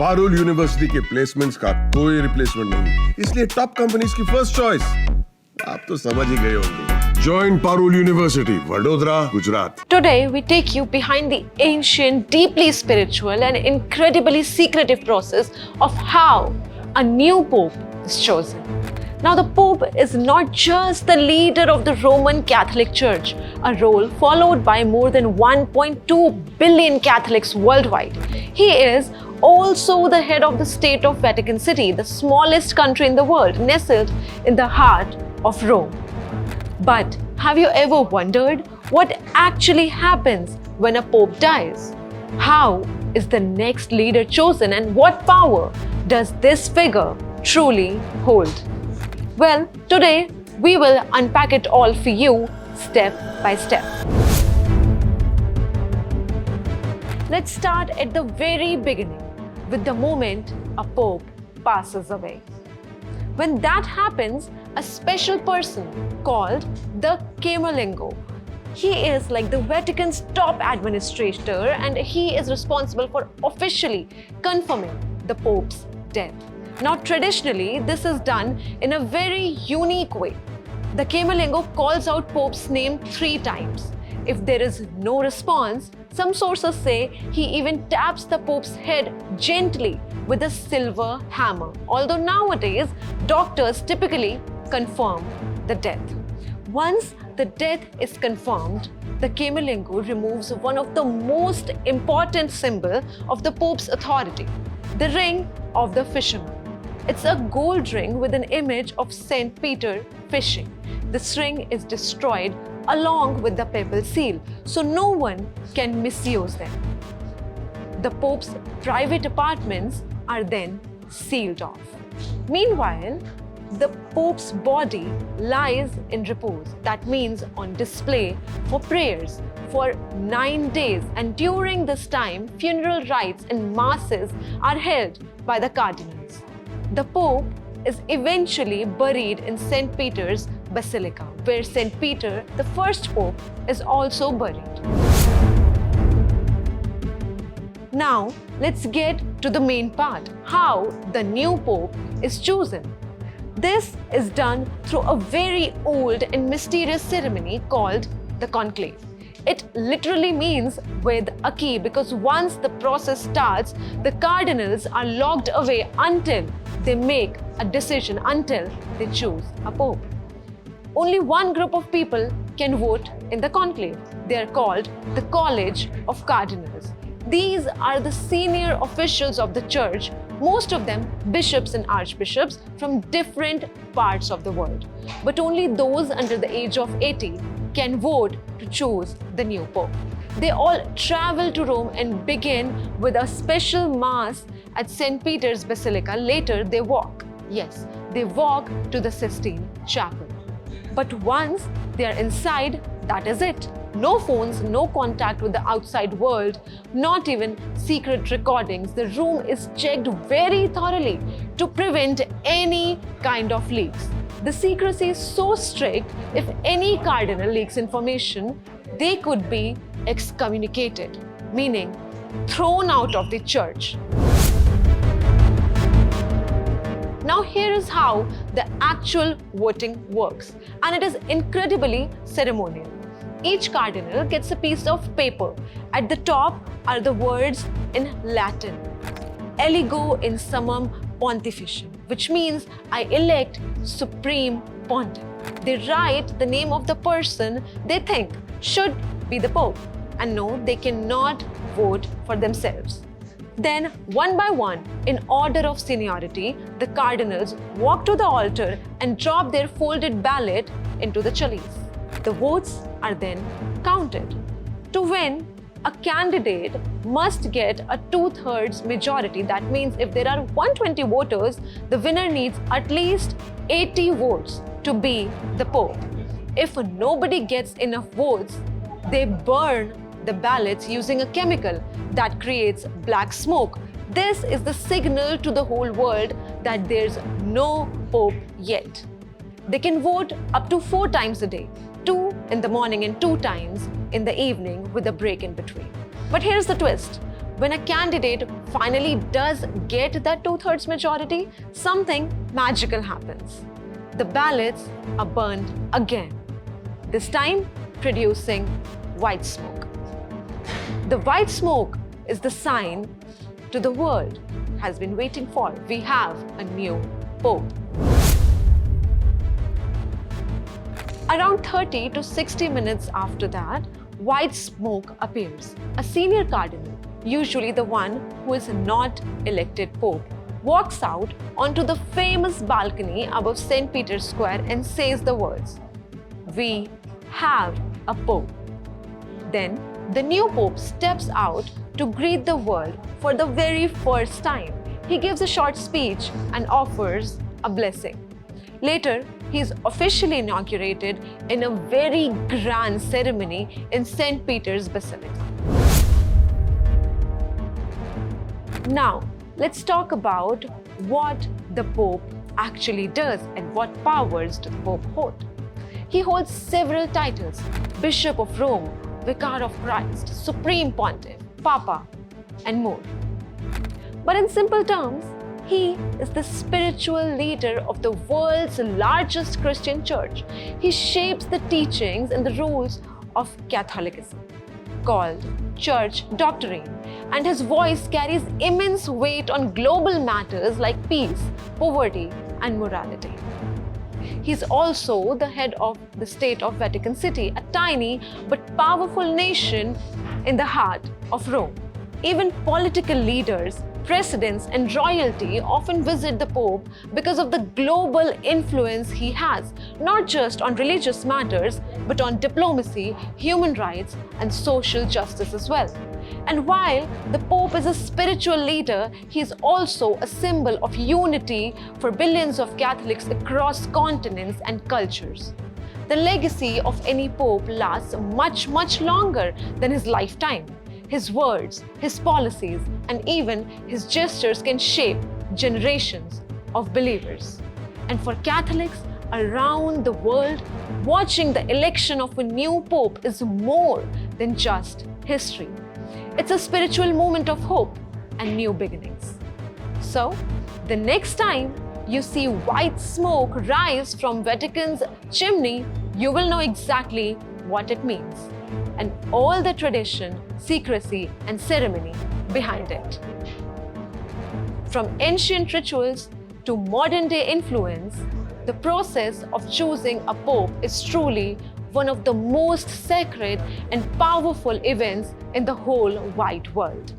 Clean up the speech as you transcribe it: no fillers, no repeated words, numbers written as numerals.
Parul university के placements का कोई रिप्लेसमेंट नहीं, इसलिए टॉप कंपनीज की फर्स्ट चॉइस। आप तो समझ ही गए होंगे। Join Parul University, Vadodara, Gujarat. Today, we take you behind the ancient, deeply spiritual, and incredibly secretive process of how a new pope is chosen. Now, the pope is not just the leader of the Roman Catholic Church, a role followed by more than 1.2 billion Catholics worldwide. He is also the head of the state of Vatican City, the smallest country in the world, nestled in the heart of Rome. But have you ever wondered what actually happens when a pope dies? How is the next leader chosen, and what power does this figure truly hold? Well, today we will unpack it all for you step by step. Let's start at the very beginning with the moment a pope passes away. When that happens, a special person called the Camerlengo. He is like the Vatican's top administrator, and he is responsible for officially confirming the Pope's death. Now, traditionally, this is done in a very unique way. The Camerlengo calls out Pope's name 3 times. If there is no response, some sources say he even taps the Pope's head gently with a silver hammer. Although nowadays, doctors typically confirm the death. Once the death is confirmed, the Camerlengo removes one of the most important symbols of the Pope's authority, the ring of the fisherman. It's a gold ring with an image of Saint Peter fishing. This ring is destroyed along with the papal seal, so no one can misuse them. The Pope's private apartments are then sealed off. Meanwhile, the Pope's body lies in repose. That means on display for prayers for 9 days. And during this time, funeral rites and masses are held by the Cardinals. The Pope is eventually buried in St. Peter's Basilica, where St. Peter, the first Pope, is also buried. Now, let's get to the main part, how the new Pope is chosen. This is done through a very old and mysterious ceremony called the conclave. It literally means with a key, because once the process starts, the cardinals are locked away until they make a decision, until they choose a pope. Only one group of people can vote in the conclave. They are called the College of Cardinals. These are the senior officials of the church, most of them bishops and archbishops from different parts of the world. But only those under the age of 80 can vote to choose the new pope. They all travel to Rome and begin with a special mass at St. Peter's Basilica. Later, they walk. Yes, they walk to the Sistine Chapel. But once they are inside, that is it. No phones, no contact with the outside world, not even secret recordings. The room is checked very thoroughly to prevent any kind of leaks. The secrecy is so strict, if any cardinal leaks information, they could be excommunicated, meaning thrown out of the church. Now here is how the actual voting works, and it is incredibly ceremonial. Each cardinal gets a piece of paper. At the top are the words in Latin, Eligo in summum pontificem, which means I elect supreme pontiff. They write the name of the person they think should be the pope, and no, they cannot vote for themselves. Then, one by one, in order of seniority, the cardinals walk to the altar and drop their folded ballot into the chalice. The votes are then counted. To win, a candidate must get a 2/3 majority. That means if there are 120 voters, the winner needs at least 80 votes to be the pope. If nobody gets enough votes, they burn the ballots using a chemical that creates black smoke. This is the signal to the whole world that there's no pope yet. They can vote up to 4 times a day, 2 in the morning and 2 times in the evening with a break in between. But here's the twist. when a candidate finally does get that 2/3 majority, something magical happens. The ballots are burned again, this time producing white smoke. The white smoke is the sign to the world has been waiting for. We have a new pope. Around 30 to 60 minutes after that, white smoke appears. A senior cardinal, usually the one who is not elected pope, walks out onto the famous balcony above St. Peter's Square and says the words, "We have a pope." Then the new pope steps out to greet the world for the very first time. He gives a short speech and offers a blessing. Later, he is officially inaugurated in a very grand ceremony in St. Peter's Basilica. Now, let's talk about what the Pope actually does and what powers does the Pope hold. He holds several titles: Bishop of Rome, Vicar of Christ, Supreme Pontiff, Papa, and more. But in simple terms, he is the spiritual leader of the world's largest Christian church. He shapes the teachings and the rules of Catholicism, called church doctrine, and his voice carries immense weight on global matters like peace, poverty, and morality. He's also the head of the State of Vatican City, a tiny but powerful nation in the heart of Rome. Even political leaders, presidents, and royalty often visit the Pope because of the global influence he has, not just on religious matters, but on diplomacy, human rights, and social justice as well. And while the Pope is a spiritual leader, he is also a symbol of unity for billions of Catholics across continents and cultures. The legacy of any Pope lasts much, much longer than his lifetime. His words, his policies, and even his gestures can shape generations of believers. And for Catholics around the world, watching the election of a new Pope is more than just history. It's a spiritual moment of hope and new beginnings. So, the next time you see white smoke rise from Vatican's chimney, you will know exactly what it means and all the tradition, secrecy, and ceremony behind it. From ancient rituals to modern-day influence, the process of choosing a pope is truly one of the most sacred and powerful events in the whole wide world.